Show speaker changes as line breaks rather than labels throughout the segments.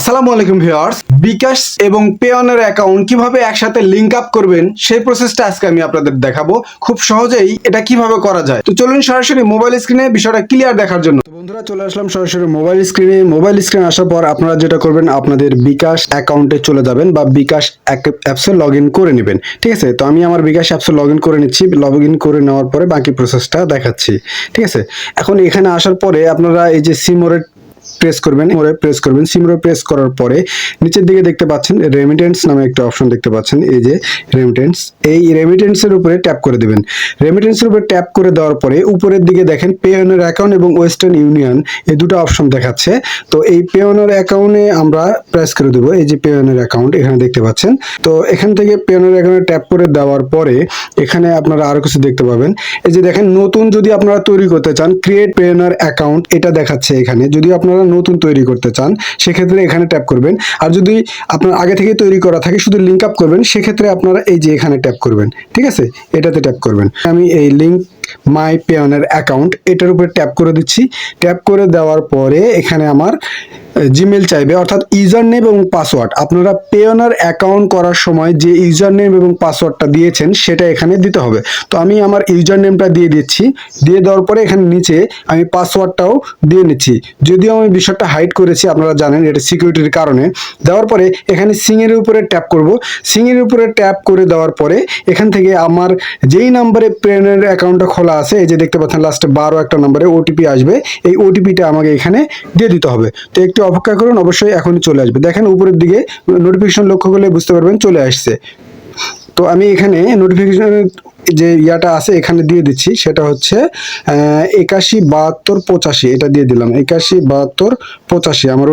আসসালামু আলাইকুম ভিউয়ার্স, বিকাশ এবং পেওনের অ্যাকাউন্ট কিভাবে একসাথে লিংক আপ করবেন সেই প্রসেসটা আজকে আমি আপনাদের দেখাবো। খুব সহজেই এটা কিভাবে করা যায়। তো চলুন সরাসরি মোবাইল স্ক্রিনে বিষয়টা ক্লিয়ার দেখার জন্য। তো বন্ধুরা, চলে আসলাম সরাসরি মোবাইল স্ক্রিনে। মোবাইল স্ক্রিনে আসার পর আপনারা যেটা করবেন, আপনাদের বিকাশ অ্যাকাউন্টে চলে যাবেন বা বিকাশ অ্যাপসে লগ ইন করে নেবেন। ঠিক আছে, তো আমি আমার বিকাশ অ্যাপসে লগ ইন করে নিচ্ছি। লগ ইন করে নেওয়ার পরে বাকি প্রসেসটা দেখাচ্ছি। ঠিক আছে, এখন এখানে আসার পরে আপনারা এই যে সিমোরে প্রেস করবেন, সিমরে প্রেস করার পরে নিচের দিকে দেখতে পাচ্ছেন রেমিটেন্স নামে একটা অপশন দেখতে পাচ্ছেন। এই যে রেমিটেন্স, এই রেমিটেন্সের উপরে ট্যাপ করে দেবেন। রেমিটেন্সের উপরে ট্যাপ করে দেওয়ার পরে উপরের দিকে দেখেন পেওনের অ্যাকাউন্ট এবং ওয়েস্টার্ন ইউনিয়ন, এই দুটো অপশন দেখাচ্ছে। তো এই পেওনের অ্যাকাউন্টে আমরা প্রেস করে দেবো। এই যে পেওনের অ্যাকাউন্ট এখানে দেখতে পাচ্ছেন। তো এখান থেকে পেওনের অ্যাকাউন্টে ট্যাপ করে দেওয়ার পরে এখানে আপনারা আরো কিছু দেখতে পাবেন। এই যে দেখেন, নতুন যদি আপনারা তৈরি করতে চান, ক্রিয়েট পেওনের অ্যাকাউন্ট এটা দেখাচ্ছে এখানে। যদি আপনারা নতুন তৈরি করতে চান সেক্ষেত্রে এখানে ট্যাপ করবেন। আর যদি আপনার আগে থেকে তৈরি করা থাকে, শুধু লিংক আপ করবেন, সেক্ষেত্রে আপনারা এই যে এখানে ট্যাপ করবেন। ঠিক আছে, এটাতে ট্যাপ করবেন। আমি এই লিংক মাই পেওনের অ্যাকাউন্ট এটার উপরে ট্যাপ করে দিচ্ছি। ট্যাপ করে দেওয়ার পরে এখানে আমার জিমেল চাইবে, অর্থাৎ ইউজার নেম এবং পাসওয়ার্ড। আপনারা পেওনার অ্যাকাউন্ট করার সময় যে ইউজার নেম এবং পাসওয়ার্ডটা দিয়েছেন সেটা এখানে দিতে হবে। তো আমি আমার ইউজার নেমটা দিয়ে দিচ্ছি। দিয়ে দেওয়ার পরে এখানে নিচে আমি পাসওয়ার্ডটাও দিয়ে নিচ্ছি। যদিও আমি বিষয়টা হাইড করেছি, আপনারা জানেন এটা সিকিউরিটির কারণে। দেওয়ার পরে এখানে সিংয়ের উপরে ট্যাপ করব। সিংয়ের উপরে ট্যাপ করে দেওয়ার পরে এখান থেকে আমার যেই নাম্বারে পেওনার অ্যাকাউন্টটা খোলা আছে, এই যে দেখতে পাচ্ছেন লাস্টে 12 একটা নাম্বারে ওটিপি আসবে, এই ওটিপিটা আমাকে এখানে দিয়ে দিতে হবে। তো একটু অপেক্ষা করুন, অবশ্যই এখনই চলে আসবে। দেখেন উপরের দিকে নোটিফিকেশন লক্ষ্য করলে বুঝতে পারবেন চলে আসছে। তো আমি এখানে নোটিফিকেশনের যে ইয়াটা আছে এখানে দিয়ে দিচ্ছি, সেটা হচ্ছে 817285, এটা দিয়ে দিলাম। 817285 আমার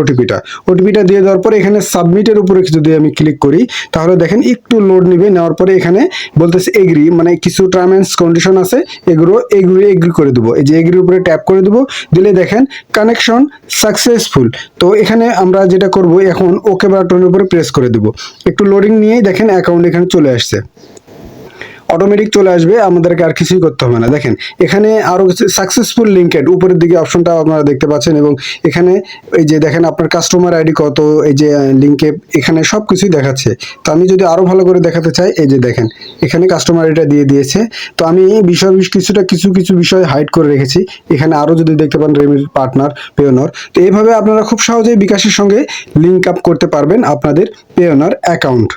ওটিপিটা দিয়ে দেওয়ার পরে এখানে সাবমিটের উপরে যদি আমি ক্লিক করি, তাহলে দেখেন একটু লোড নিবে। নেওয়ার পরে এখানে বলতেছে এগ্রি, মানে কিছু টার্ম এন্ড কন্ডিশন আছে, এগুলো এগ্রি করে দেবো। এই যে এগ্রির উপরে ট্যাপ করে দেবো। দিলে দেখেন কানেকশন সাকসেসফুল। তো এখানে আমরা যেটা করব, এখন ওকে বাটনের উপরে প্রেস করে দেবো। একটু লোডিং নিয়েই দেখেন অ্যাকাউন্ট এখানে চলে আসছে, অটোমেটিক চলে আসবে, আমাদেরকে আর কিছুই করতে হবে না। দেখেন এখানে আরো সাকসেসফুল লিঙ্কেড উপরের দিকে অপশনটা আপনারা দেখতে পাচ্ছেন, এবং এখানে এই যে দেখেন আপনার কাস্টমার আইডি কত, এই যে লিঙ্কে এখানে সব কিছুই দেখাচ্ছে। তো আমি যদি আরো ভালো করে দেখাতে চাই, এই যে দেখেন এখানে কাস্টমার আইডিটা দিয়ে দিয়েছে। তো আমি কিছু বিষয় হাইড করে রেখেছি। এখানে আরো যদি দেখতে পান রেমিট পার্টনার পেওনার। তো এইভাবে আপনারা খুব সহজেই বিকাশের সঙ্গে লিঙ্ক আপ করতে পারবেন আপনাদের পেওনার অ্যাকাউন্ট।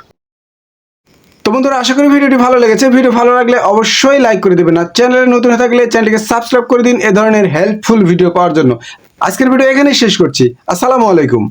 তো বন্ধুরা, আশা করি ভিডিওটি ভালো লেগেছে। ভিডিও ভালো লাগলে অবশ্যই লাইক করে দেবেন, আর চ্যানেলে নতুন হয়ে থাকলে চ্যানেলটিকে সাবস্ক্রাইব করে দিন এ ধরনের হেল্পফুল ভিডিও পাওয়ার জন্য। আজকের ভিডিও এখানেই শেষ করছি। আসসালামু আলাইকুম।